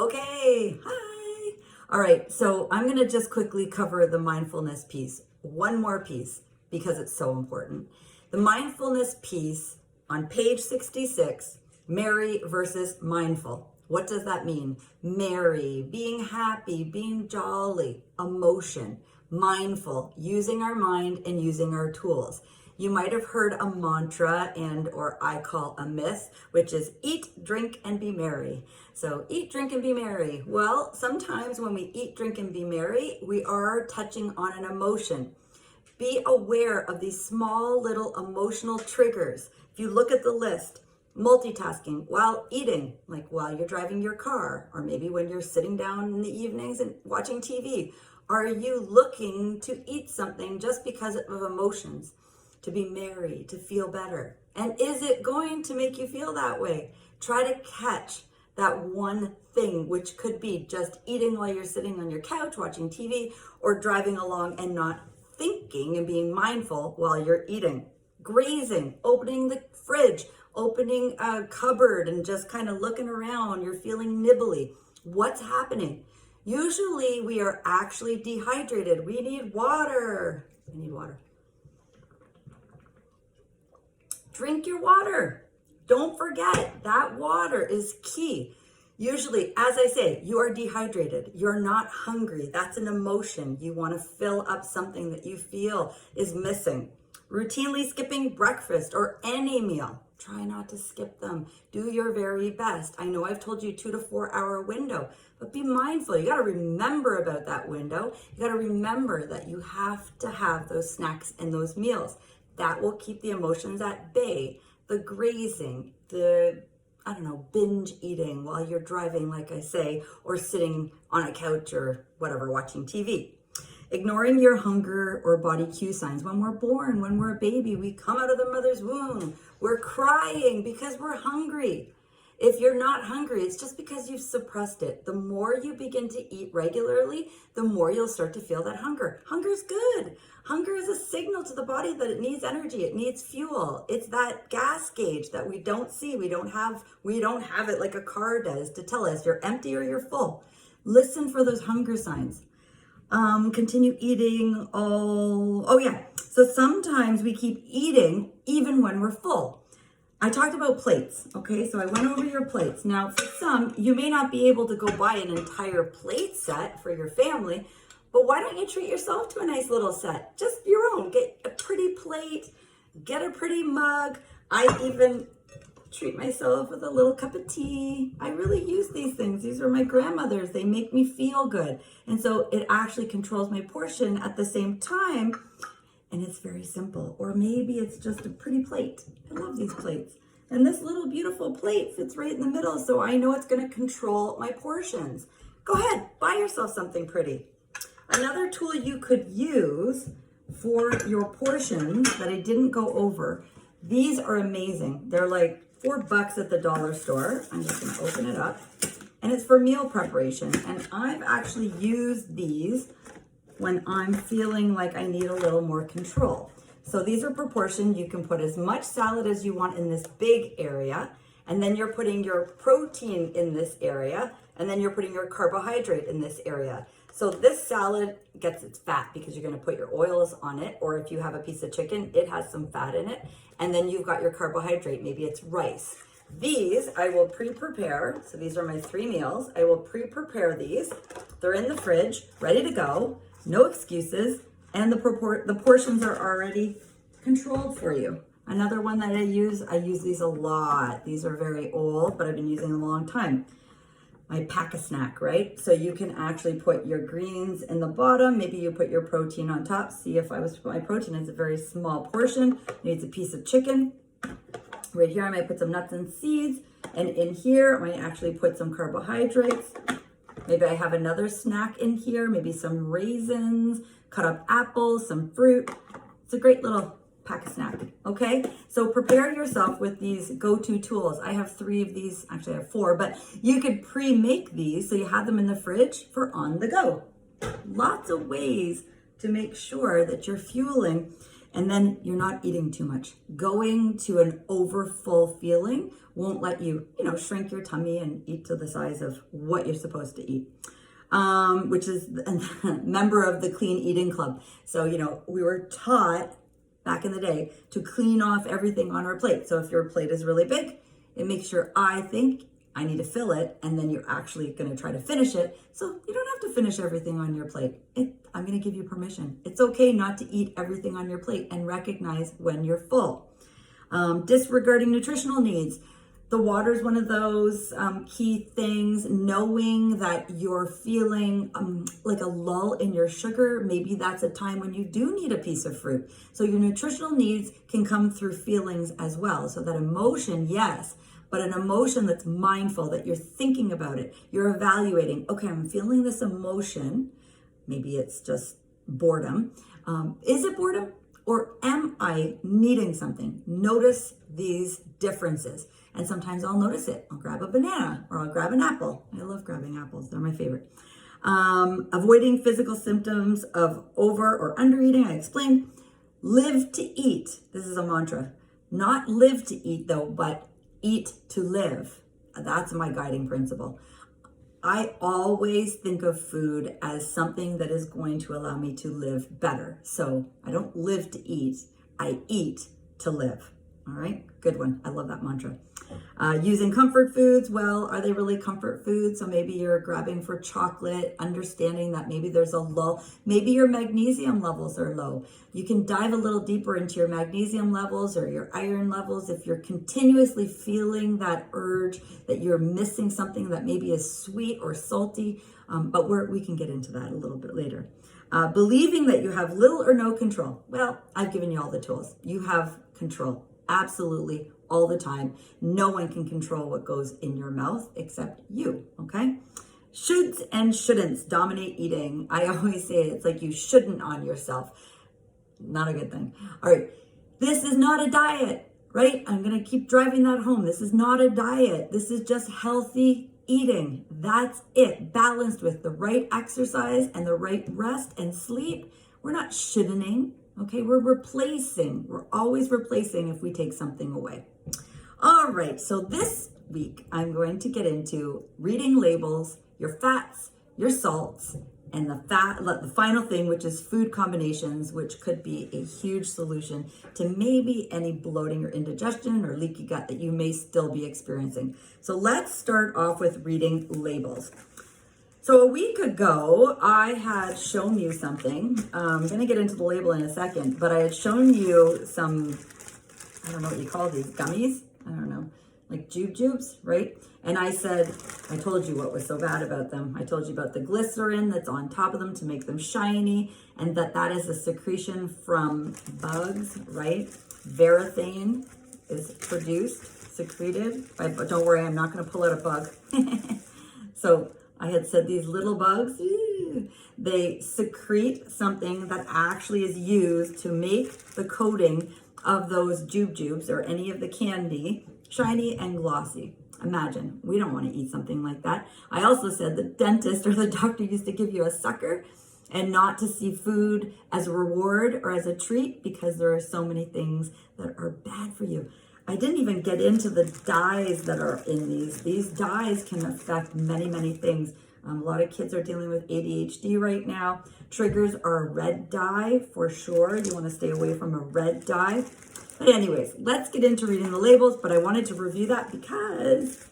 Okay, hi. All right, so I'm going to just quickly cover the mindfulness piece. One more piece because it's so important. The mindfulness piece on page 66, merry versus mindful. What does that mean? Merry, being happy, being jolly, emotion. Mindful, using our mind and using our tools. You might have heard a mantra and or I call a myth, which is eat, drink, and be merry. So eat, drink, and be merry. Well, sometimes when we eat, drink, and be merry, we are touching on an emotion. Be aware of these small little emotional triggers. If you look at the list, multitasking while eating, like while you're driving your car, or maybe when you're sitting down in the evenings and watching TV. Are you looking to eat something just because of emotions? To be merry, to feel better? And is it going to make you feel that way? Try to catch that one thing, which could be just eating while you're sitting on your couch watching TV, or driving along and not thinking and being mindful while you're eating. Grazing, opening the fridge, opening a cupboard and just kind of looking around. You're feeling nibbly. What's happening? Usually we are actually dehydrated. We need water. I need water. Drink your water. Don't forget that water is key. Usually, as I say, you are dehydrated. You're not hungry. That's an emotion. You want to fill up something that you feel is missing. Routinely skipping breakfast or any meal. Try not to skip them. Do your very best. I know I've told you 2 to 4 hour window, but be mindful. You got to remember about that window. You got to remember that you have to have those snacks and those meals. That will keep the emotions at bay. The grazing, binge eating while you're driving, like I say, or sitting on a couch or whatever, watching TV. Ignoring your hunger or body cue signs. When we're born, when we're a baby, we come out of the mother's womb. We're crying because we're hungry. If you're not hungry, it's just because you've suppressed it. The more you begin to eat regularly, the more you'll start to feel that hunger. Hunger's good. Hunger is a signal to the body that it needs energy. It needs fuel. It's that gas gauge that we don't see. We don't have it like a car does to tell us you're empty or you're full. Listen for those hunger signs. Continue eating So sometimes we keep eating even when we're full. I talked about plates, okay? So I went over your plates. Now, for some, you may not be able to go buy an entire plate set for your family, but why don't you treat yourself to a nice little set? Just your own. Get a pretty plate, get a pretty mug. I even treat myself with a little cup of tea. I really use these things. These are my grandmother's. They make me feel good. And so it actually controls my portion at the same time. And it's very simple. Or maybe it's just a pretty plate. I love these plates. And this little beautiful plate fits right in the middle, so I know it's going to control my portions. Go ahead, buy yourself something pretty. Another tool you could use for your portions that I didn't go over, these are amazing. They're like $4 at the dollar store. I'm just going to open it up. And it's for meal preparation. And I've actually used these when I'm feeling like I need a little more control. So these are proportioned. You can put as much salad as you want in this big area, and then you're putting your protein in this area, and then you're putting your carbohydrate in this area. So this salad gets its fat because you're going to put your oils on it, or if you have a piece of chicken, it has some fat in it, and then you've got your carbohydrate. Maybe it's rice. These I will pre-prepare. So these are my 3 meals. I will pre-prepare these. They're in the fridge, ready to go. No excuses, and the portions are already controlled for you. Another one that I use these a lot. These are very old, but I've been using them a long time. My Pack-a-Snack, right? So you can actually put your greens in the bottom. Maybe you put your protein on top. See, if I was to put my protein, it's a very small portion. It needs a piece of chicken. Right here, I might put some nuts and seeds. And in here, I might actually put some carbohydrates. Maybe I have another snack in here, maybe some raisins, cut up apples, some fruit. It's a great little Pack-a-Snack, okay? So prepare yourself with these go-to tools. I have 3 of these, actually I have 4, but you could pre-make these so you have them in the fridge for on the go. Lots of ways to make sure that you're fueling. And then you're not eating too much. Going to an overfull feeling won't let you, shrink your tummy and eat to the size of what you're supposed to eat. Which is a member of the Clean Eating Club. So, we were taught back in the day to clean off everything on our plate. So if your plate is really big, it makes your eye think, I need to fill it, and then you're actually going to try to finish it. So you don't have to finish everything on your plate. I'm going to give you permission. It's okay not to eat everything on your plate and recognize when you're full. Disregarding nutritional needs. The water is one of those key things. Knowing that you're feeling like a lull in your sugar, maybe that's a time when you do need a piece of fruit. So your nutritional needs can come through feelings as well. So that emotion, yes, but an emotion that's mindful, that you're thinking about it, you're evaluating, okay, I'm feeling this emotion. Maybe it's just boredom. Is it boredom? Or am I needing something? Notice these differences. And sometimes I'll notice it. I'll grab a banana or I'll grab an apple. I love grabbing apples. They're my favorite. Avoiding physical symptoms of over or under eating. I explained. Live to eat. This is a mantra. Not live to eat though, but eat to live. That's my guiding principle. I always think of food as something that is going to allow me to live better. So I don't live to eat. I eat to live. All right, good one. I love that mantra. Using comfort foods. Well, are they really comfort foods? So maybe you're grabbing for chocolate, understanding that maybe there's a lull. Maybe your magnesium levels are low. You can dive a little deeper into your magnesium levels or your iron levels. If you're continuously feeling that urge that you're missing something that maybe is sweet or salty, but we can get into that a little bit later. Believing that you have little or no control. Well, I've given you all the tools. You have control. Absolutely, all the time. No one can control what goes in your mouth except you, okay? Shoulds and shouldn'ts dominate eating. I always say it's like you shouldn't on yourself. Not a good thing. All right, this is not a diet, right? I'm gonna keep driving that home. This is not a diet. This is just healthy eating. That's it. Balanced with the right exercise and the right rest and sleep. We're not shouldn'ting. Okay, we're replacing. We're always replacing if we take something away. All right, so this week I'm going to get into reading labels, your fats, your salts, and the final thing, which is food combinations, which could be a huge solution to maybe any bloating or indigestion or leaky gut that you may still be experiencing. So let's start off with reading labels. So a week ago, I had shown you something. I'm going to get into the label in a second, but I had shown you some, I don't know what you call these, gummies? I don't know, like jubes, right? And I told you what was so bad about them. I told you about the glycerin that's on top of them to make them shiny, and that is a secretion from bugs, right? Varathane is secreted but don't worry, I'm not going to pull out a bug. So I had said these little bugs, they secrete something that actually is used to make the coating of those jubes or any of the candy shiny and glossy. Imagine, we don't want to eat something like that. I also said the dentist or the doctor used to give you a sucker and not to see food as a reward or as a treat because there are so many things that are bad for you. I didn't even get into the dyes that are in these. These dyes can affect many, many things. A lot of kids are dealing with ADHD right now. Triggers are a red dye for sure. You want to stay away from a red dye. But anyways, let's get into reading the labels. But I wanted to review that because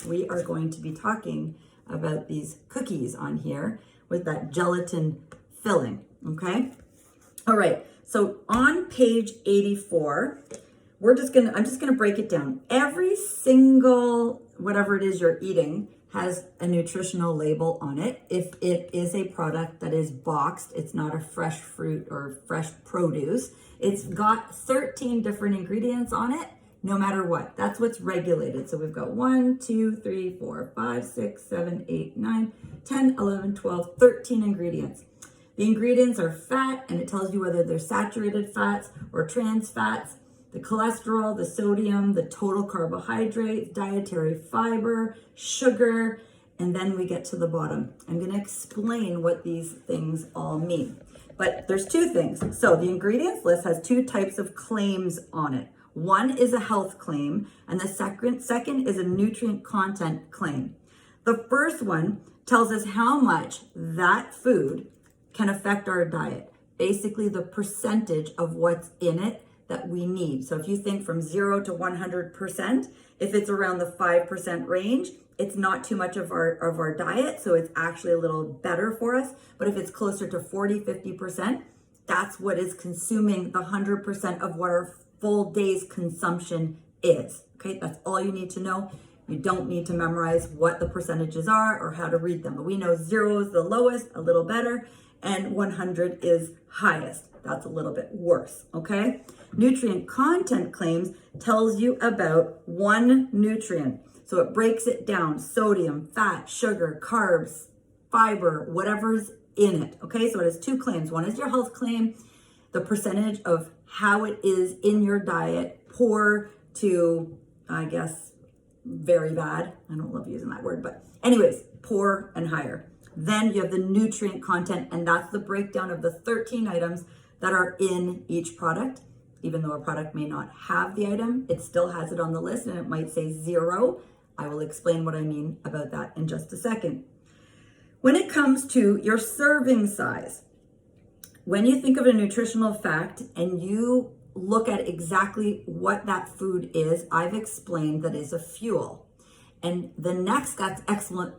we are going to be talking about these cookies on here with that gelatin filling, okay? All right, so on page 84, I'm just gonna break it down. Every single, whatever it is you're eating, has a nutritional label on it. If it is a product that is boxed, it's not a fresh fruit or fresh produce. It's got 13 different ingredients on it, no matter what. That's what's regulated. So we've got 1, 2, 3, 4, 5, 6, 7, 8, 9, 10, 11, 12, 13 ingredients. The ingredients are fat, and it tells you whether they're saturated fats or trans fats, the cholesterol, the sodium, the total carbohydrates, dietary fiber, sugar, and then we get to the bottom. I'm going to explain what these things all mean. But there's two things. So the ingredients list has two types of claims on it. One is a health claim, and the second is a nutrient content claim. The first one tells us how much that food can affect our diet. Basically, the percentage of what's in it that we need. So if you think from 0 to 100%, if it's around the 5% range, it's not too much of our diet, so it's actually a little better for us. But if it's closer to 40, 50%, that's what is consuming the 100% of what our full day's consumption is. Okay, that's all you need to know. You don't need to memorize what the percentages are or how to read them. But we know 0 is the lowest, a little better, and 100 is highest. That's a little bit worse, okay? Nutrient content claims tells you about one nutrient. So it breaks it down: sodium, fat, sugar, carbs, fiber, whatever's in it, okay? So it has two claims. One is your health claim, the percentage of how it is in your diet, poor to, I guess, very bad. I don't love using that word, but anyways, poor and higher. Then you have the nutrient content, and that's the breakdown of the 13 items that are in each product. Even though a product may not have the item, it still has it on the list, and it might say 0. I will explain what I mean about that in just a second. When it comes to your serving size, when you think of a nutritional fact and you look at exactly what that food is, I've explained that is a fuel. And the next excellent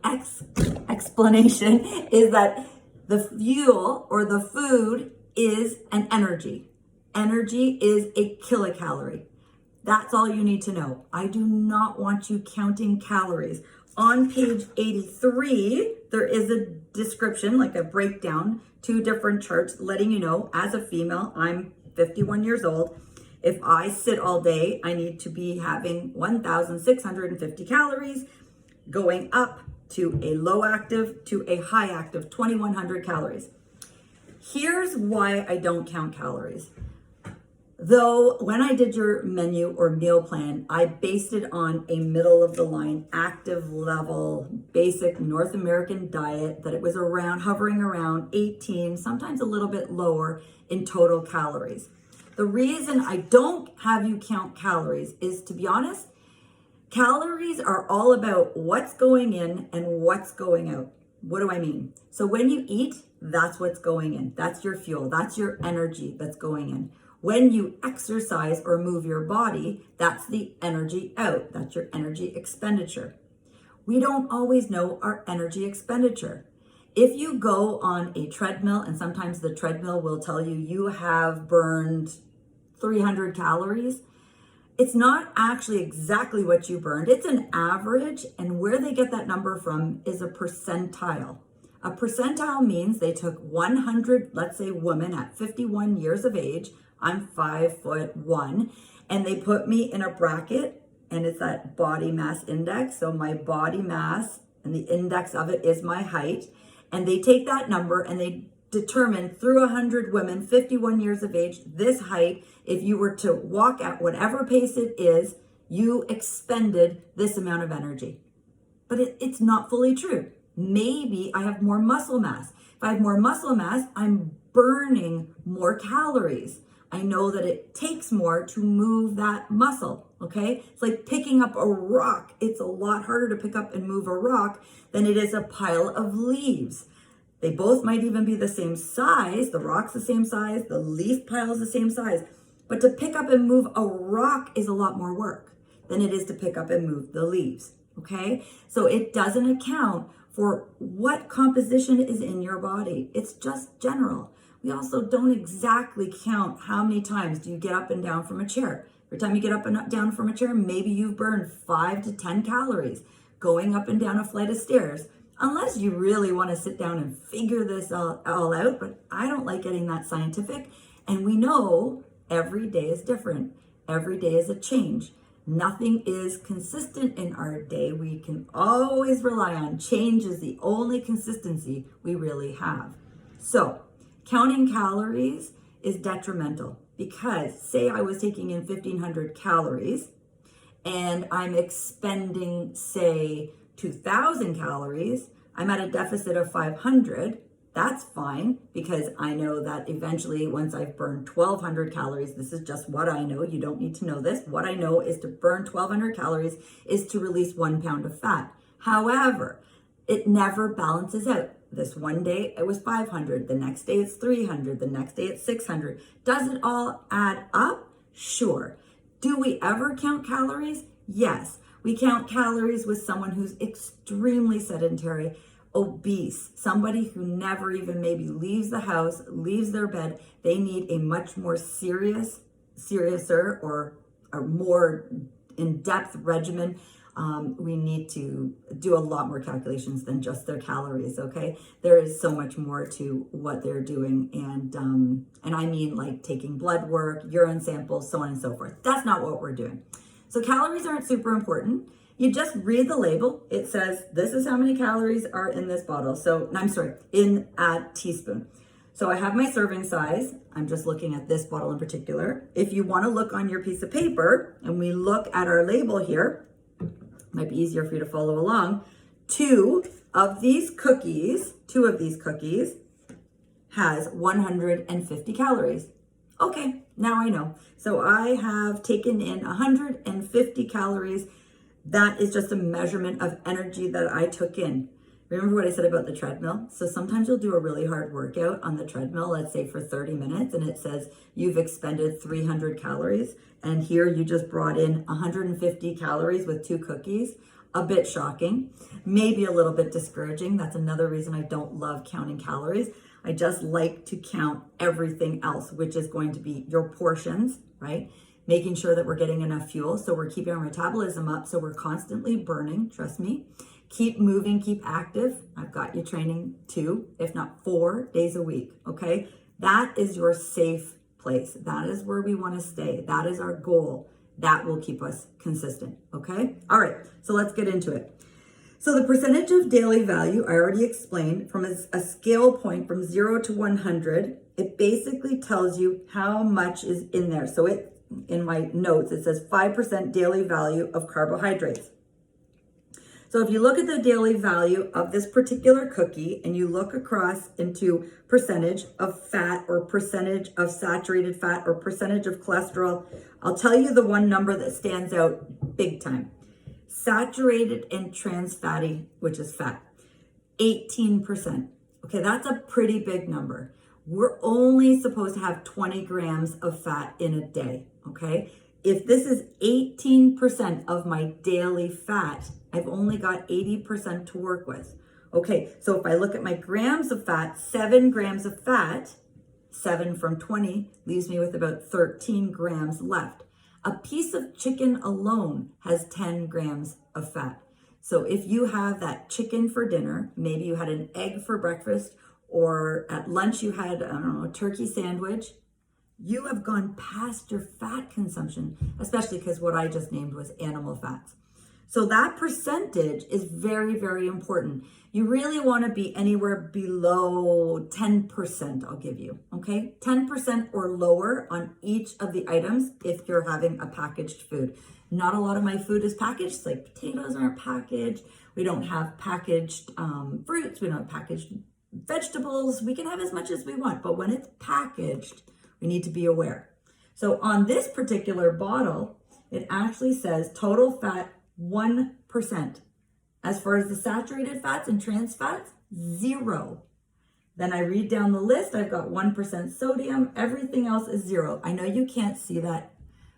explanation is that the fuel or the food is an energy. Energy is a kilocalorie. That's all you need to know. I do not want you counting calories. On page 83, there is a description, like a breakdown, 2 different charts letting you know, as a female, I'm 51 years old. If I sit all day, I need to be having 1,650 calories, going up to a low active to a high active, 2,100 calories. Here's why I don't count calories. Though when I did your menu or meal plan, I based it on a middle of the line, active level, basic North American diet, that it was hovering around 18, sometimes a little bit lower in total calories. The reason I don't have you count calories is, to be honest, calories are all about what's going in and what's going out. What do I mean? So when you eat, that's what's going in. That's your fuel. That's your energy that's going in. When you exercise or move your body, that's the energy out. That's your energy expenditure. We don't always know our energy expenditure. If you go on a treadmill, and sometimes the treadmill will tell you you have burned 300 calories, it's not actually exactly what you burned. It's an average, and where they get that number from is a percentile. A percentile means they took 100, let's say, women at 51 years of age. I'm 5'1", and they put me in a bracket, and it's that body mass index. So my body mass and the index of it is my height. And they take that number and they determine through 100 women, 51 years of age, this height. If you were to walk at whatever pace it is, you expended this amount of energy. But it's not fully true. Maybe I have more muscle mass. If I have more muscle mass, I'm burning more calories. I know that it takes more to move that muscle, okay? It's like picking up a rock. It's a lot harder to pick up and move a rock than it is a pile of leaves. They both might even be the same size. The rock's the same size. The leaf pile is the same size. But to pick up and move a rock is a lot more work than it is to pick up and move the leaves, okay? So it doesn't account for what composition is in your body. It's just general. We also don't exactly count how many times do you get up and down from a chair. Every time you get up and down from a chair, maybe you've burned 5 to 10 calories going up and down a flight of stairs, unless you really want to sit down and figure this all out. But I don't like getting that scientific. And we know every day is different. Every day is a change. Nothing is consistent in our day. We can always rely on change is the only consistency we really have. So counting calories is detrimental, because say I was taking in 1,500 calories and I'm expending, say, 2,000 calories, I'm at a deficit of 500. That's fine, because I know that eventually once I've burned 1,200 calories, this is just what I know. You don't need to know this. What I know is to burn 1,200 calories is to release 1 pound of fat. However, it never balances out. This one day it was 500, the next day it's 300, the next day it's 600. Does it all add up? Sure. Do we ever count calories? Yes. We count calories with someone who's extremely sedentary, obese, somebody who never even maybe leaves the house, leaves their bed. They need a much more seriouser or a more in-depth regimen. We need to do a lot more calculations than just their calories, okay? There is so much more to what they're doing, and I mean like taking blood work, urine samples, so on and so forth. That's not what we're doing. So calories aren't super important. You just read the label. It says, this is how many calories are in this bottle. In a teaspoon. So I have my serving size. I'm just looking at this bottle in particular. If you want to look on your piece of paper and we look at our label here, might be easier for you to follow along. Two of these cookies has 150 calories. Okay, now I know. So I have taken in 150 calories. That is just a measurement of energy that I took in. Remember what I said about the treadmill? So sometimes you'll do a really hard workout on the treadmill, let's say for 30 minutes, and it says you've expended 300 calories. And here you just brought in 150 calories with 2 cookies. A bit shocking, maybe a little bit discouraging. That's another reason I don't love counting calories. I just like to count everything else, which is going to be your portions, right? Making sure that we're getting enough fuel, so we're keeping our metabolism up, so we're constantly burning, trust me. Keep moving, keep active. I've got you training 2, if not 4 days a week, okay? That is your safe place. That is where we want to stay. That is our goal. That will keep us consistent, okay? All right, so let's get into it. So the percentage of daily value, I already explained, from a scale point from 0 to 100, it basically tells you how much is in there. So in my notes, it says 5% daily value of carbohydrates. So if you look at the daily value of this particular cookie and you look across into percentage of fat or percentage of saturated fat or percentage of cholesterol, I'll tell you the one number that stands out big time. Saturated and trans fatty, which is fat, 18%. Okay, that's a pretty big number. We're only supposed to have 20 grams of fat in a day, okay? If this is 18% of my daily fat, I've only got 80% to work with. Okay, so if I look at my grams of fat, 7 grams of fat, 7 from 20 leaves me with about 13 grams left. A piece of chicken alone has 10 grams of fat. So if you have that chicken for dinner, maybe you had an egg for breakfast, or at lunch you had, a turkey sandwich, you have gone past your fat consumption, especially because what I just named was animal fats. So that percentage is very, very important. You really want to be anywhere below 10%, I'll give you, okay? 10% or lower on each of the items if you're having a packaged food. Not a lot of my food is packaged, like potatoes aren't packaged. We don't have packaged fruits. We don't have packaged vegetables. We can have as much as we want, but when it's packaged, we need to be aware. So on this particular bottle, it actually says total fat 1%. As far as the saturated fats and trans fats, 0. Then I read down the list, I've got 1% sodium, everything else is 0. I know you can't see that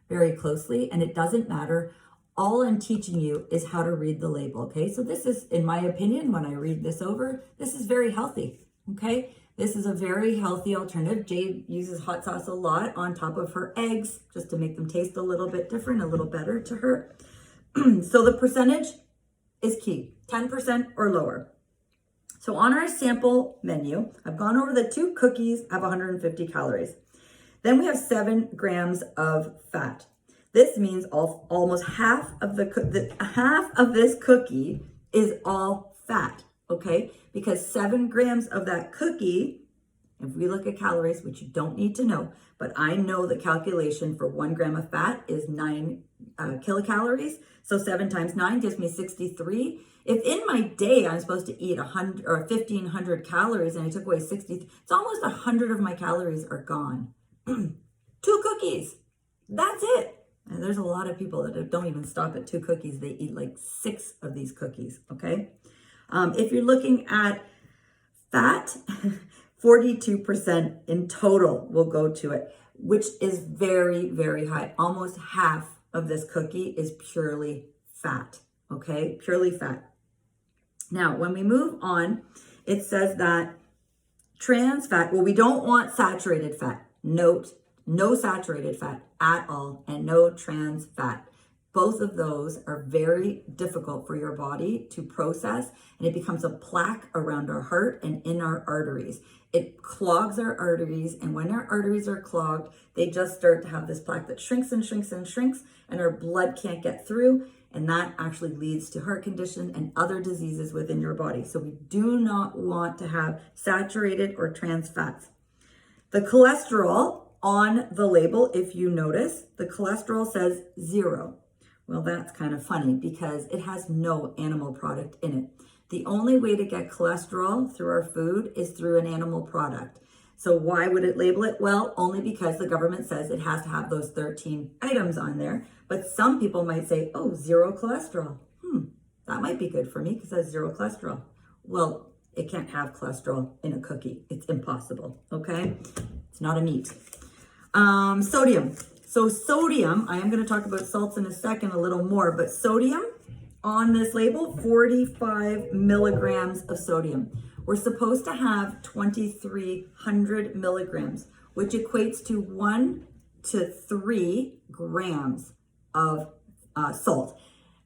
very closely, and it doesn't matter. All I'm teaching you is how to read the label, okay? So this is, in my opinion, when I read this over, this is very healthy, okay? This is a very healthy alternative. Jade uses hot sauce a lot on top of her eggs, just to make them taste a little bit different, a little better to her. So the percentage is key, 10% or lower. So on our sample menu, I've gone over the 2 cookies have 150 calories. Then we have 7 grams of fat. This means almost half of this cookie is all fat, okay? Because 7 grams of that cookie, if we look at calories, which you don't need to know, but I know the calculation for 1 gram of fat is 9 kilocalories. So 7 times 9 gives me 63. If in my day I'm supposed to eat 100 or 1,500 calories and I took away 60, it's almost 100 of my calories are gone. 2 cookies, that's it. And there's a lot of people that don't even stop at 2 cookies. They eat like 6 of these cookies, okay? If you're looking at fat, 42% in total will go to it, which is very, very high. Almost half of this cookie is purely fat, okay? Purely fat. Now, when we move on, it says that trans fat, well, we don't want saturated fat. Note, no saturated fat at all, and no trans fat. Both of those are very difficult for your body to process, and it becomes a plaque around our heart and in our arteries. It clogs our arteries, and when our arteries are clogged, they just start to have this plaque that shrinks and shrinks and shrinks, and our blood can't get through, and that actually leads to heart condition and other diseases within your body. So we do not want to have saturated or trans fats. The cholesterol on the label, if you notice, the cholesterol says 0. Well, that's kind of funny because it has no animal product in it. The only way to get cholesterol through our food is through an animal product. So why would it label it? Well, only because the government says it has to have those 13 items on there. But some people might say, oh, 0 cholesterol. That might be good for me because it has 0 cholesterol. Well, it can't have cholesterol in a cookie. It's impossible, okay? It's not a meat. Sodium. So sodium, I am going to talk about salts in a second a little more, but sodium on this label, 45 milligrams of sodium. We're supposed to have 2,300 milligrams, which equates to 1 to 3 grams of salt.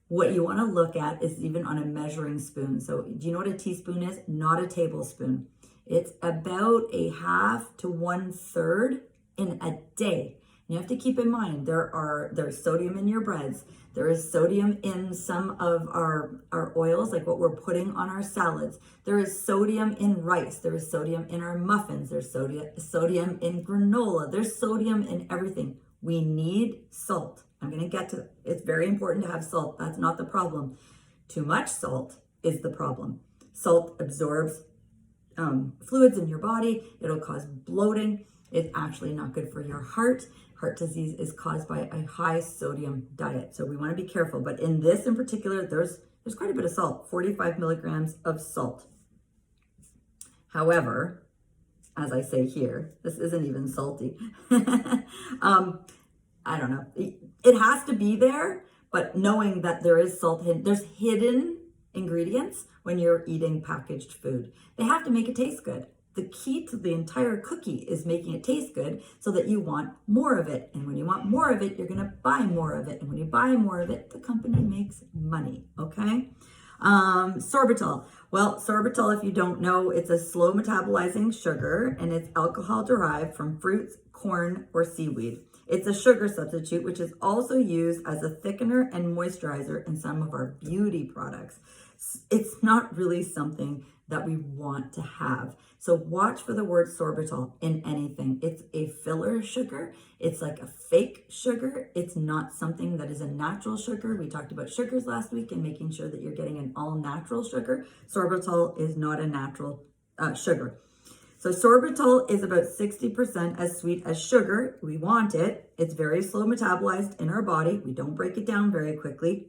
What you want to look at is even on a measuring spoon. So do you know what a teaspoon is? Not a tablespoon. It's about a half to 1/3 in a day. You have to keep in mind there's sodium in your breads. There is sodium in some of our oils, like what we're putting on our salads. There is sodium in rice. There is sodium in our muffins. There's sodium in granola. There's sodium in everything. We need salt. I'm going to get to it. It's very important to have salt. That's not the problem. Too much salt is the problem. Salt absorbs fluids in your body. It'll cause bloating. It's actually not good for your heart. Heart disease is caused by a high sodium diet. So we want to be careful. But in this in particular, there's quite a bit of salt, 45 milligrams of salt. However, as I say here, this isn't even salty. I don't know. It has to be there, but knowing that there is salt, there's hidden ingredients when you're eating packaged food. They have to make it taste good. The key to the entire cookie is making it taste good so that you want more of it. And when you want more of it, you're going to buy more of it. And when you buy more of it, the company makes money. Okay. Sorbitol. Well, sorbitol, if you don't know, it's a slow metabolizing sugar and it's alcohol derived from fruits, corn, or seaweed. It's a sugar substitute, which is also used as a thickener and moisturizer in some of our beauty products. It's not really something that we want to have. So watch for the word sorbitol in anything. It's a filler sugar. It's like a fake sugar. It's not something that is a natural sugar. We talked about sugars last week and making sure that you're getting an all natural sugar. Sorbitol is not a natural sugar. So sorbitol is about 60% as sweet as sugar. We want it. It's very slow metabolized in our body. We don't break it down very quickly.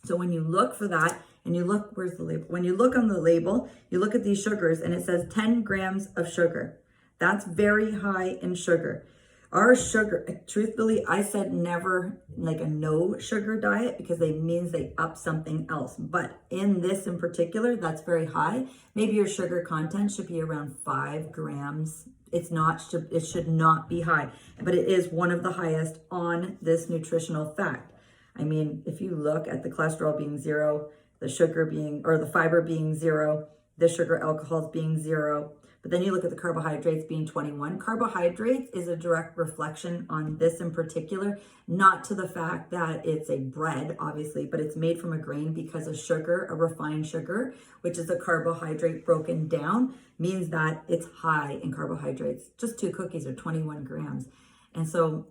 So when you look for that, and you look, where's the label? When you look on the label, you look at these sugars and it says 10 grams of sugar. That's very high in sugar. Our sugar, truthfully, I said never like a no sugar diet because it means they up something else. But in this in particular, that's very high. Maybe your sugar content should be around 5 grams. It should not be high, but it is one of the highest on this nutritional fact. I mean, if you look at the cholesterol being 0, the sugar being, or the fiber being 0, the sugar alcohols being 0. But then you look at the carbohydrates being 21. Carbohydrates is a direct reflection on this in particular, not to the fact that it's a bread, obviously, but it's made from a grain because a sugar, a refined sugar, which is a carbohydrate broken down, means that it's high in carbohydrates. Just 2 cookies are 21 grams. And so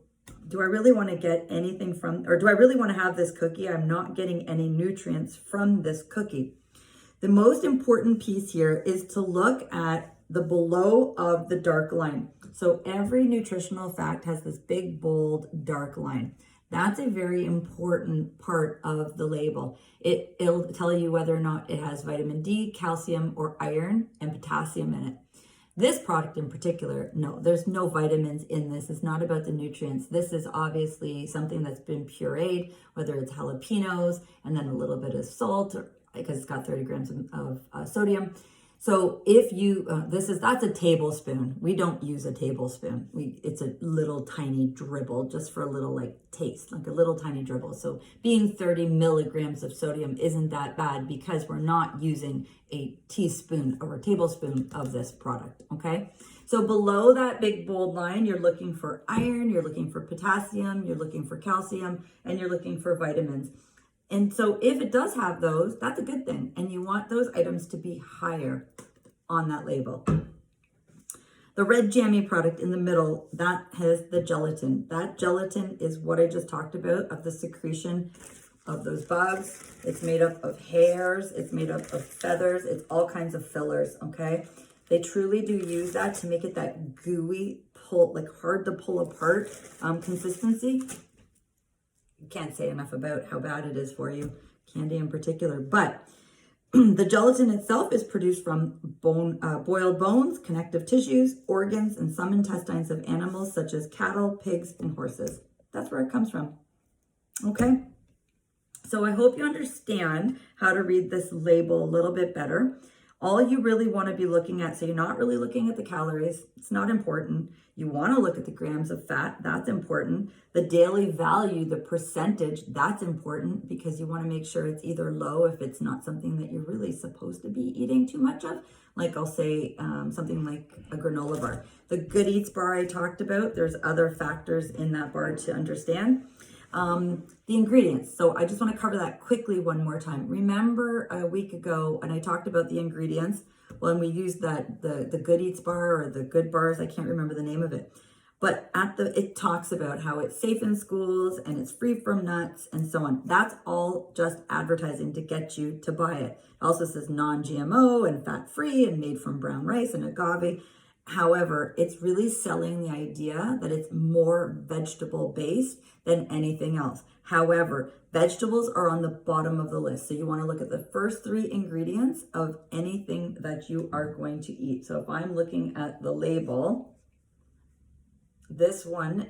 do I really want to get anything from, or do I really want to have this cookie? I'm not getting any nutrients from this cookie. The most important piece here is to look at the below of the dark line. So every nutritional fact has this big, bold, dark line. That's a very important part of the label. It'll tell you whether or not it has vitamin D, calcium, or iron and potassium in it. This product in particular, no, there's no vitamins in this. It's not about the nutrients. This is obviously something that's been pureed, whether it's jalapenos and then a little bit of salt, because it's got 30 grams of sodium. So if you, that's a tablespoon. We don't use a tablespoon. It's a little tiny dribble just for a little like taste, like a little tiny dribble. So being 30 milligrams of sodium isn't that bad because we're not using a teaspoon or a tablespoon of this product, okay? So below that big bold line, you're looking for iron, you're looking for potassium, you're looking for calcium, and you're looking for vitamins. And so if it does have those, that's a good thing. And you want those items to be higher on that label. The red jammy product in the middle, that has the gelatin. That gelatin is what I just talked about of the secretion of those bugs. It's made up of hairs. It's made up of feathers. It's all kinds of fillers, okay? They truly do use that to make it that gooey, like hard to pull apart consistency. Can't say enough about how bad it is for you, candy in particular. But the gelatin itself is produced from boiled bones, connective tissues, organs, and some intestines of animals such as cattle, pigs, and horses. That's where it comes from. Okay? So I hope you understand how to read this label a little bit better. All you really want to be looking at, so you're not really looking at the calories. It's not important. You want to look at the grams of fat. That's important. The daily value, the percentage, that's important because you want to make sure it's either low if it's not something that you're really supposed to be eating too much of. Like I'll say something like a granola bar. The Good Eats bar I talked about, there's other factors in that bar to understand. The ingredients. So I just want to cover that quickly one more time. Remember a week ago, and I talked about the ingredients when we used the Good Eats bar or the Good Bars. I can't remember the name of it, but it talks about how it's safe in schools and it's free from nuts and so on. That's all just advertising to get you to buy it. It also says non-GMO and fat-free and made from brown rice and agave. However, it's really selling the idea that it's more vegetable based than anything else. However, vegetables are on the bottom of the list. So you want to look at the first 3 ingredients of anything that you are going to eat. So if I'm looking at the label, this one,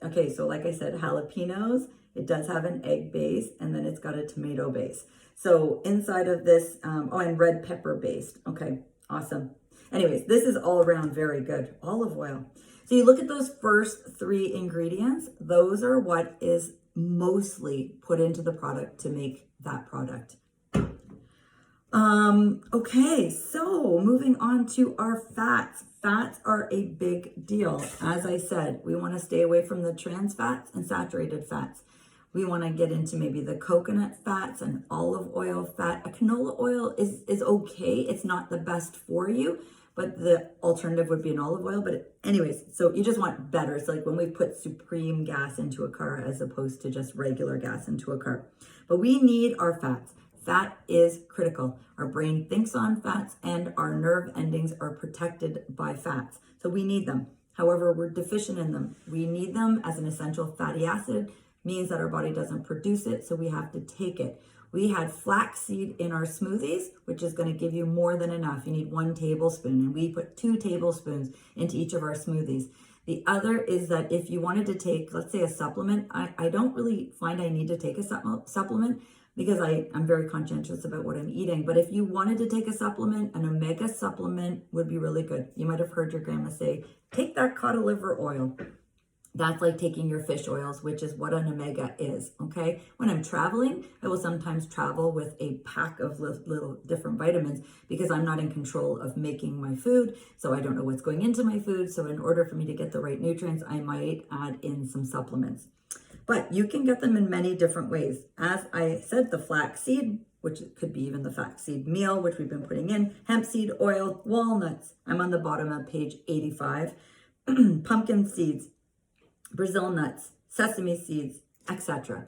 okay, so like I said, jalapenos, it does have an egg base and then it's got a tomato base. So inside of this, and red pepper based. Okay, awesome. Anyways, this is all around very good. Olive oil. So you look at those first 3 ingredients, those are what is mostly put into the product to make that product. Okay, so moving on to our fats. Fats are a big deal. As I said, we want to stay away from the trans fats and saturated fats. We want to get into maybe the coconut fats and olive oil fat. A canola oil is okay. It's not the best for you, but the alternative would be an olive oil. But anyways, so you just want better. It's like when we put supreme gas into a car as opposed to just regular gas into a car. But we need our fats. Fat is critical. Our brain thinks on fats and our nerve endings are protected by fats. So we need them. However, we're deficient in them. We need them as an essential fatty acid, means that our body doesn't produce it, so we have to take it. We had flaxseed in our smoothies, which is going to give you more than enough. You need 1 tablespoon, and we put 2 tablespoons into each of our smoothies. The other is that if you wanted to take, let's say, a supplement, I don't really find I need to take a supplement because I'm very conscientious about what I'm eating. But if you wanted to take a supplement, an omega supplement would be really good. You might have heard your grandma say, take that cod liver oil. That's like taking your fish oils, which is what an omega is, okay? When I'm traveling, I will sometimes travel with a pack of little different vitamins because I'm not in control of making my food, so I don't know what's going into my food. So in order for me to get the right nutrients, I might add in some supplements. But you can get them in many different ways. As I said, the flaxseed, which could be even the flaxseed meal, which we've been putting in, hemp seed oil, walnuts. I'm on the bottom of page 85. Pumpkin seeds. Brazil nuts, sesame seeds, etc.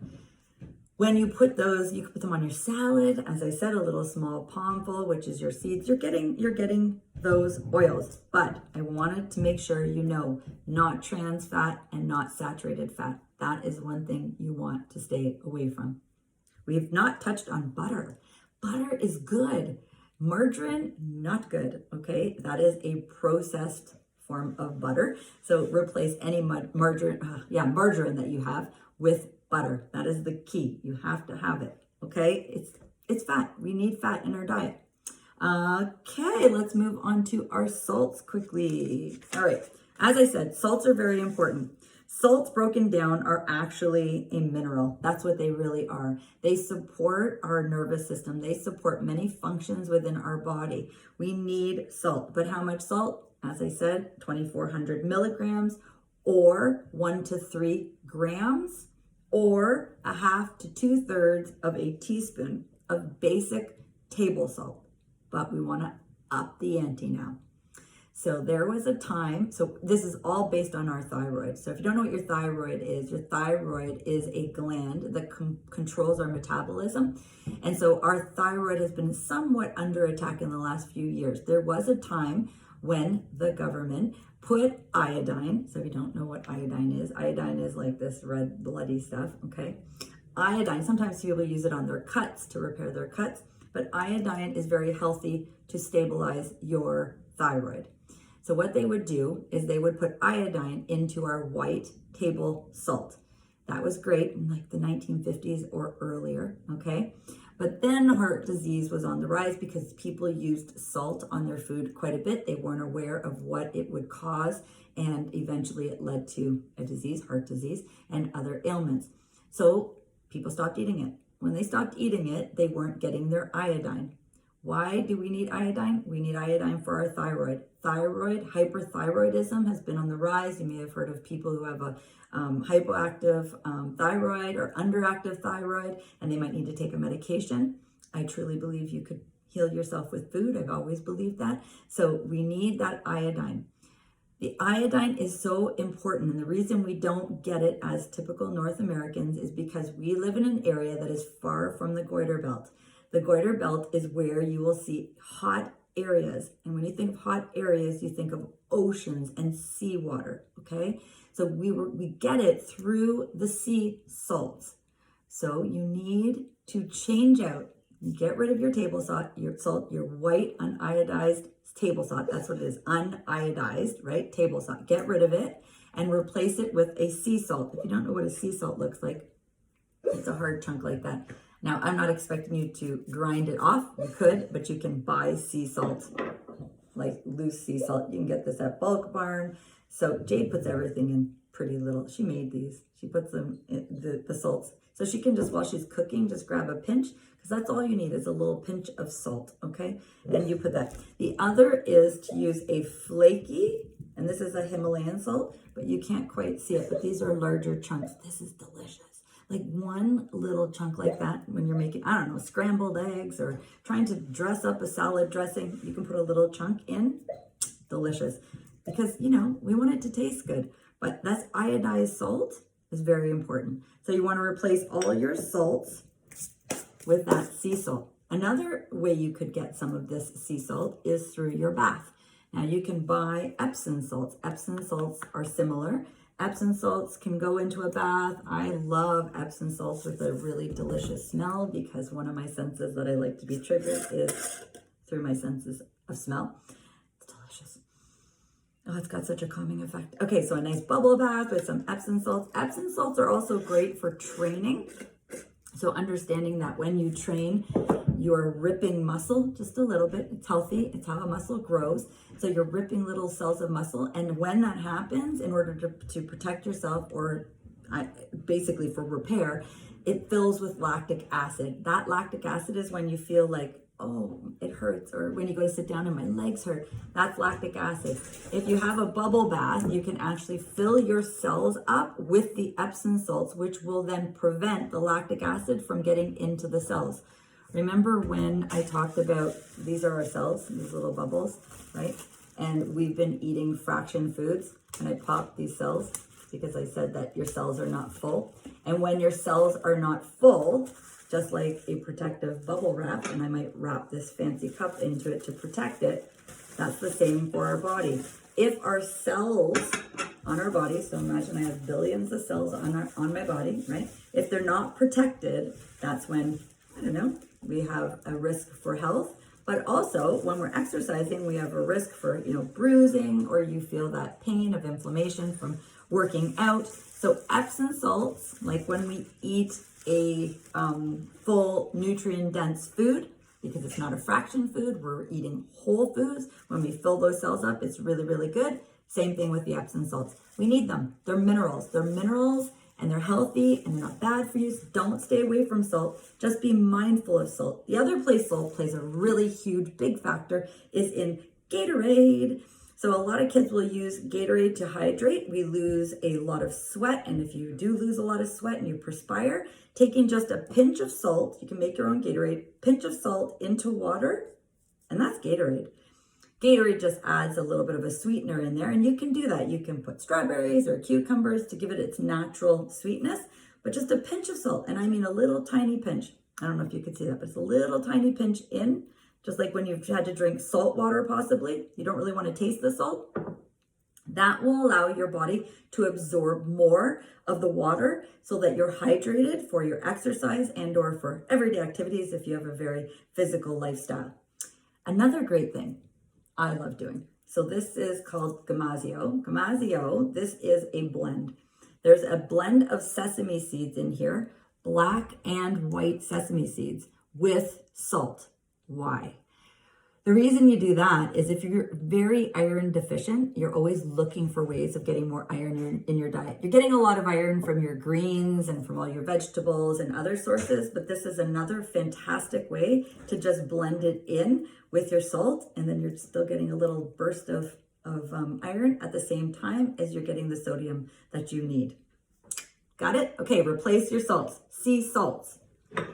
When you put those, you can put them on your salad. As I said, a little small palmful, which is your seeds. You're getting those oils. But I wanted to make sure you know, not trans fat and not saturated fat. That is one thing you want to stay away from. We've not touched on butter. Butter is good. Margarine, not good. Okay, that is a processed form of butter. So replace any margarine that you have with butter. That is the key. You have to have it. Okay, it's fat. We need fat in our diet. Okay, let's move on to our salts quickly. All right, as I said, salts are very important. Salts broken down are actually a mineral. That's what they really are. They support our nervous system. They support many functions within our body. We need salt, but how much salt? As I said, 2,400 milligrams or 1 to 3 grams or a half to 2/3 of a teaspoon of basic table salt. But we want to up the ante now. So there was a time, so this is all based on our thyroid. So if you don't know what your thyroid is a gland that controls our metabolism. And so our thyroid has been somewhat under attack in the last few years. There was a time when the government put iodine. So if you don't know what iodine is like this red bloody stuff, okay? Iodine, sometimes people use it on their cuts to repair their cuts, but iodine is very healthy to stabilize your thyroid. So what they would do is they would put iodine into our white table salt. That was great in like the 1950s or earlier, okay? But then heart disease was on the rise because people used salt on their food quite a bit. They weren't aware of what it would cause, and eventually it led to a disease, heart disease, and other ailments. So people stopped eating it. When they stopped eating it, they weren't getting their iodine. Why do we need iodine? We need iodine for our thyroid. Hyperthyroidism has been on the rise. You may have heard of people who have a hypoactive thyroid or underactive thyroid, and they might need to take a medication. I truly believe you could heal yourself with food. I've always believed that. So we need that iodine. The iodine is so important, and the reason we don't get it as typical North Americans is because we live in an area that is far from the goiter belt. The goiter belt is where you will see hot areas. And when you think of hot areas, you think of oceans and seawater, okay? So we get it through the sea salts. So you need to change out, get rid of your table salt, your white uniodized table salt. That's what it is, uniodized, right? Table salt. Get rid of it and replace it with a sea salt. If you don't know what a sea salt looks like, it's a hard chunk like that. Now, I'm not expecting you to grind it off. You could, but you can buy sea salt, like loose sea salt. You can get this at Bulk Barn. So Jade puts everything in pretty little. She made these. She puts them in the salts. So she can just, while she's cooking, just grab a pinch, because that's all you need is a little pinch of salt, okay? And you put that. The other is to use a flaky, and this is a Himalayan salt, but you can't quite see it, but these are larger chunks. This is delicious. Like one little chunk like that when you're making, I don't know, scrambled eggs or trying to dress up a salad dressing, you can put a little chunk in. Delicious. Because, you know, we want it to taste good. But that's iodized salt is very important. So you want to replace all your salts with that sea salt. Another way you could get some of this sea salt is through your bath. Now you can buy Epsom salts. Epsom salts are similar. Epsom salts can go into a bath. I love Epsom salts with a really delicious smell because one of my senses that I like to be triggered is through my senses of smell. It's delicious. Oh, it's got such a calming effect. Okay, so a nice bubble bath with some Epsom salts. Epsom salts are also great for training. So understanding that when you train, you're ripping muscle just a little bit. It's healthy. It's how a muscle grows. So you're ripping little cells of muscle. And when that happens, in order to protect yourself or basically for repair, it fills with lactic acid. That lactic acid is when you feel like, oh, it hurts, or when you go to sit down and my legs hurt. That's lactic acid. If you have a bubble bath, you can actually fill your cells up with the Epsom salts, which will then prevent the lactic acid from getting into the cells. Remember when I talked about, these are our cells, these little bubbles, right? And we've been eating fraction foods, and I popped these cells. because I said that your cells are not full. And when your cells are not full, just like a protective bubble wrap, and I might wrap this fancy cup into it to protect it, that's the same for our body. If our cells on our body, so imagine I have billions of cells on my body, right? If they're not protected, that's when, I don't know, we have a risk for health. But also when we're exercising, we have a risk for, bruising, or you feel that pain of inflammation from working out. So Epsom salts, like when we eat a full nutrient dense food, because it's not a fraction food, we're eating whole foods. When we fill those cells up, it's really, really good. Same thing with the Epsom salts. We need them. They're minerals. They're minerals and they're healthy and they're not bad for you. So don't stay away from salt. Just be mindful of salt. The other place salt plays a really huge, big factor is in Gatorade. So a lot of kids will use Gatorade to hydrate. We lose a lot of sweat. And if you do lose a lot of sweat and you perspire, taking just a pinch of salt, you can make your own Gatorade, pinch of salt into water, and that's Gatorade. Gatorade just adds a little bit of a sweetener in there, and you can do that. You can put strawberries or cucumbers to give it its natural sweetness, but just a pinch of salt, and I mean a little tiny pinch. I don't know if you could see that, but it's a little tiny pinch in, just like when you've had to drink salt water possibly. You don't really want to taste the salt. That will allow your body to absorb more of the water so that you're hydrated for your exercise and or for everyday activities if you have a very physical lifestyle. Another great thing I love doing. So this is called Gamasio. Gamasio, this is a blend. There's a blend of sesame seeds in here, black and white sesame seeds with salt. Why? The reason you do that is if you're very iron deficient, you're always looking for ways of getting more iron in your diet. You're getting a lot of iron from your greens and from all your vegetables and other sources, but this is another fantastic way to just blend it in with your salt, and then you're still getting a little burst of iron at the same time as you're getting the sodium that you need. Got it? Okay, replace your salts. Sea salts.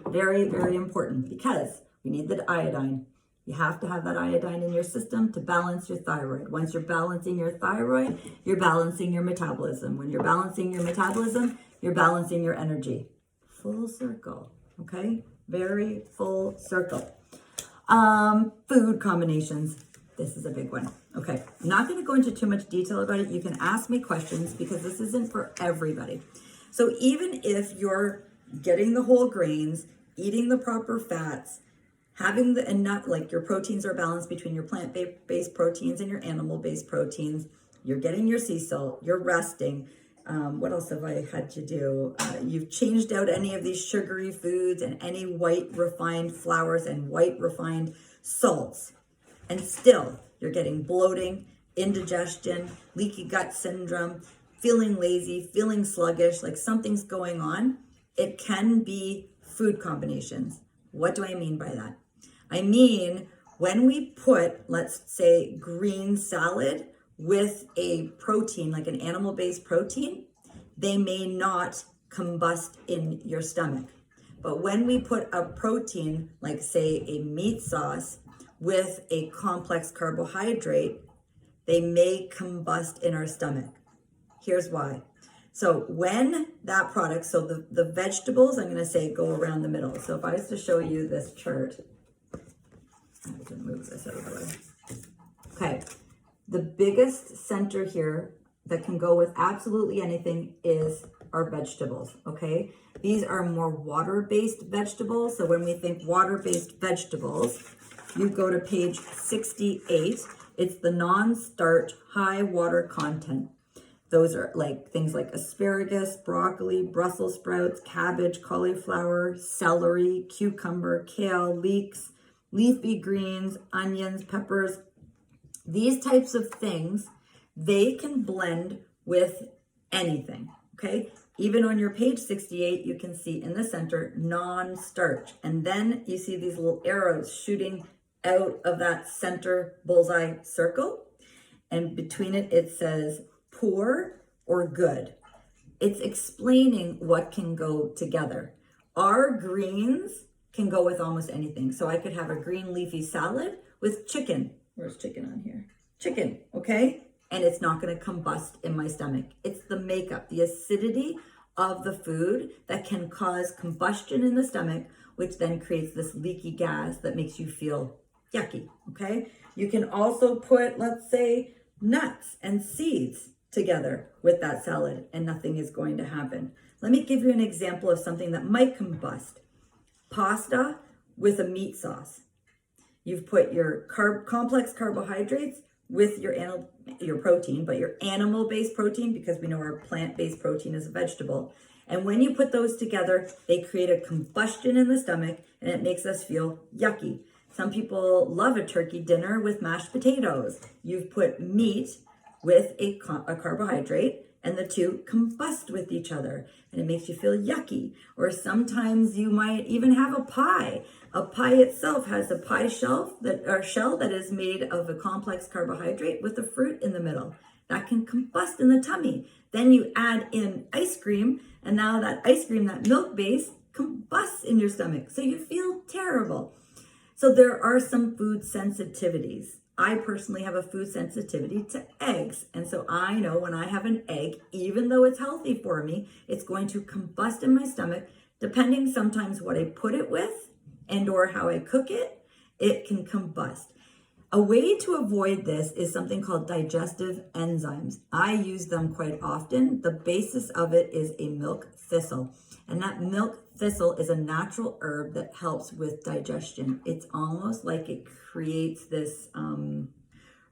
Very, very important because we need the iodine. You have to have that iodine in your system to balance your thyroid. Once you're balancing your thyroid, you're balancing your metabolism. When you're balancing your metabolism, you're balancing your energy. Full circle, okay? Very full circle. Food combinations. This is a big one. Okay, I'm not going to go into too much detail about it. You can ask me questions because this isn't for everybody. So even if you're getting the whole grains, eating the proper fats, having the enough, like your proteins are balanced between your plant-based proteins and your animal-based proteins, you're getting your sea salt, you're resting. What else have I had to do? You've changed out any of these sugary foods and any white refined flours and white refined salts. And still, you're getting bloating, indigestion, leaky gut syndrome, feeling lazy, feeling sluggish, like something's going on. It can be food combinations. What do I mean by that? I mean, when we put, let's say, green salad with a protein, like an animal-based protein, they may not combust in your stomach. But when we put a protein, like say a meat sauce with a complex carbohydrate, they may combust in our stomach. Here's why. So when that product, so the vegetables, I'm going to say go around the middle. So if I was to show you this chart, I have to move this out of the way. Okay, the biggest center here that can go with absolutely anything is our vegetables, okay? These are more water-based vegetables. So when we think water-based vegetables, you go to page 68. It's the non-starch, high water content. Those are like things like asparagus, broccoli, Brussels sprouts, cabbage, cauliflower, celery, cucumber, kale, leeks, leafy greens, onions, peppers. These types of things, they can blend with anything, okay? Even on your page 68, you can see in the center, non-starch. And then you see these little arrows shooting out of that center bullseye circle. And between it, it says poor or good. It's explaining what can go together. Our greens can go with almost anything. So I could have a green leafy salad with chicken. Where's chicken on here? Chicken, okay? and it's not going to combust in my stomach. It's the makeup, the acidity of the food that can cause combustion in the stomach, which then creates this leaky gas that makes you feel yucky, okay? You can also put, let's say, nuts and seeds together with that salad and nothing is going to happen. Let me give you an example of something that might combust. Pasta with a meat sauce. You've put your complex carbohydrates with your protein, but your animal-based protein, because we know our plant-based protein is a vegetable. And when you put those together, they create a combustion in the stomach and it makes us feel yucky. Some people love a turkey dinner with mashed potatoes. You've put meat with a carbohydrate and the two combust with each other and it makes you feel yucky. Or sometimes you might even have a pie. A pie itself has a pie shell that is made of a complex carbohydrate with a fruit in the middle. That can combust in the tummy. Then you add in ice cream, and now that ice cream, that milk base, combusts in your stomach. So you feel terrible. So there are some food sensitivities. I personally have a food sensitivity to eggs. And so I know when I have an egg, even though it's healthy for me, it's going to combust in my stomach, depending sometimes what I put it with and or how I cook it, it can combust. A way to avoid this is something called digestive enzymes. I use them quite often. The basis of it is a milk thistle. And that milk thistle is a natural herb that helps with digestion. It's almost like it creates this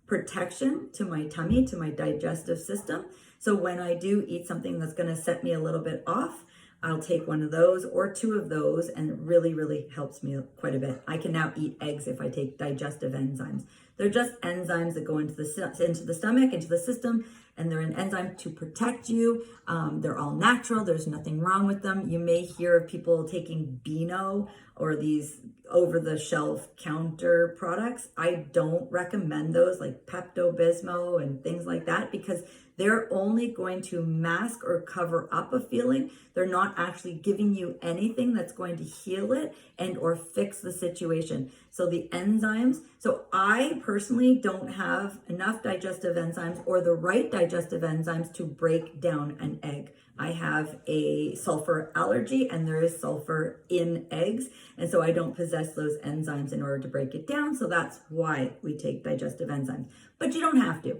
protection to my tummy, to my digestive system. So when I do eat something that's going to set me a little bit off, I'll take one of those or two of those, and it really, really helps me quite a bit. I can now eat eggs if I take digestive enzymes. They're just enzymes that go into the stomach, into the system, and they're an enzyme to protect you. They're all natural. There's nothing wrong with them. You may hear of people taking Beano or these over-the-shelf counter products. I don't recommend those, like Pepto-Bismol and things like that, because they're only going to mask or cover up a feeling. They're not actually giving you anything that's going to heal it and or fix the situation. So the enzymes, so I personally don't have enough digestive enzymes or the right digestive enzymes to break down an egg. I have a sulfur allergy and there is sulfur in eggs. And so I don't possess those enzymes in order to break it down. So that's why we take digestive enzymes. But you don't have to.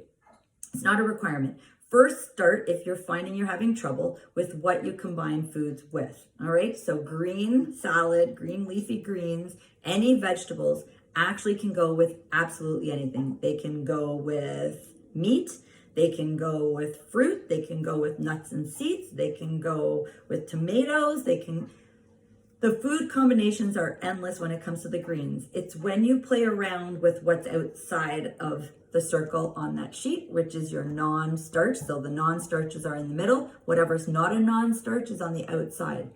It's not a requirement. First, start if you're finding you're having trouble with what you combine foods with. All right. So green salad, green leafy greens, any vegetables actually can go with absolutely anything. They can go with meat. They can go with fruit. They can go with nuts and seeds. They can go with tomatoes. The food combinations are endless when it comes to the greens. It's when you play around with what's outside of the circle on that sheet, which is your non-starch. So the non-starches are in the middle. Whatever's not a non-starch is on the outside.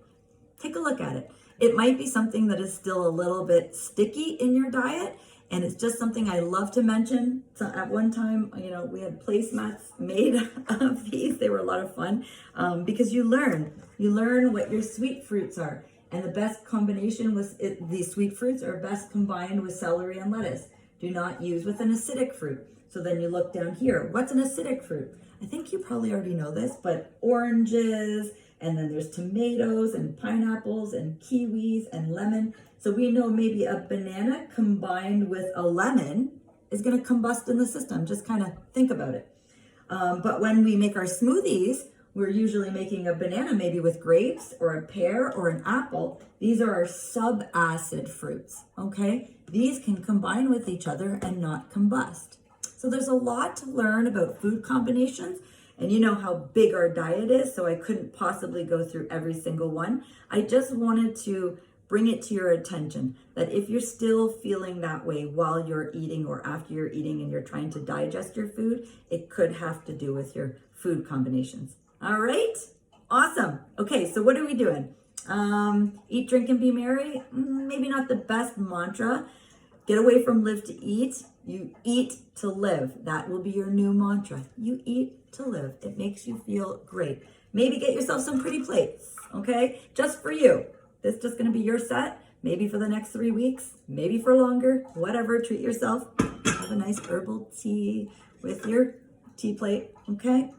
Take a look at it. It might be something that is still a little bit sticky in your diet. And it's just something I love to mention. So at one time, we had placemats made of these. They were a lot of fun because you learn what your sweet fruits are. And the best combination these sweet fruits are best combined with celery and lettuce. Do not use with an acidic fruit. So then you look down here. What's an acidic fruit? I think you probably already know this, but oranges, and then there's tomatoes and pineapples and kiwis and lemon. So we know maybe a banana combined with a lemon is going to combust in the system. Just kind of think about it. But when we make our smoothies, we're usually making a banana maybe with grapes or a pear or an apple. These are our subacid fruits, okay? These can combine with each other and not combust. So there's a lot to learn about food combinations, and you know how big our diet is, so I couldn't possibly go through every single one. I just wanted to bring it to your attention that if you're still feeling that way while you're eating or after you're eating and you're trying to digest your food, it could have to do with your food combinations. All right, awesome. Okay, so what are we doing? Eat, drink, and be merry. Maybe not the best mantra. Get away from live to eat. You eat to live. That will be your new mantra. You eat to live. It makes you feel great. Maybe get yourself some pretty plates, okay? Just for you. This is just going to be your set. Maybe for the next 3 weeks, maybe for longer, whatever. Treat yourself. Have a nice herbal tea with your tea plate, okay?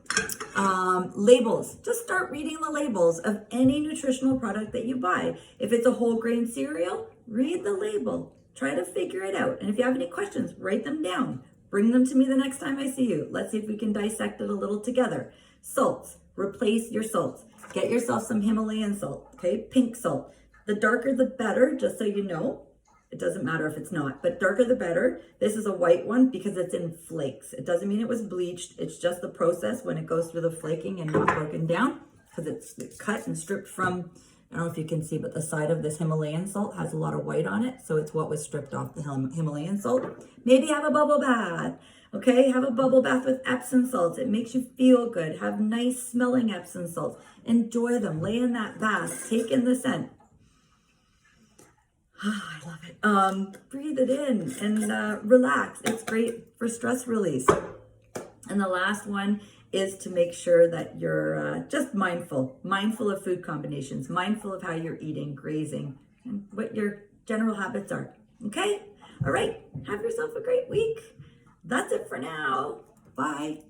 Labels, just start reading the labels of any nutritional product that you buy. If it's a whole grain cereal, read the label, try to figure it out. And if you have any questions, write them down. Bring them to me the next time I see you. Let's see if we can dissect it a little together. Salts, replace your salts. Get yourself some Himalayan salt, okay? Pink salt. The darker the better, just so you know. It doesn't matter if it's not, but darker the better. This is a white one because it's in flakes. It doesn't mean it was bleached. It's just the process when it goes through the flaking and not broken down, because it's cut and stripped from, I don't know if you can see, but the side of this Himalayan salt has a lot of white on it. So it's what was stripped off the Himalayan salt. Maybe have a bubble bath. Okay, have a bubble bath with Epsom salts. It makes you feel good. Have nice smelling Epsom salts. Enjoy them. Lay in that bath. Take in the scent. Oh, I love it. Breathe it in and relax. It's great for stress release. And the last one is to make sure that you're just mindful of food combinations, mindful of how you're eating, grazing, and what your general habits are. Okay? All right. Have yourself a great week. That's it for now. Bye.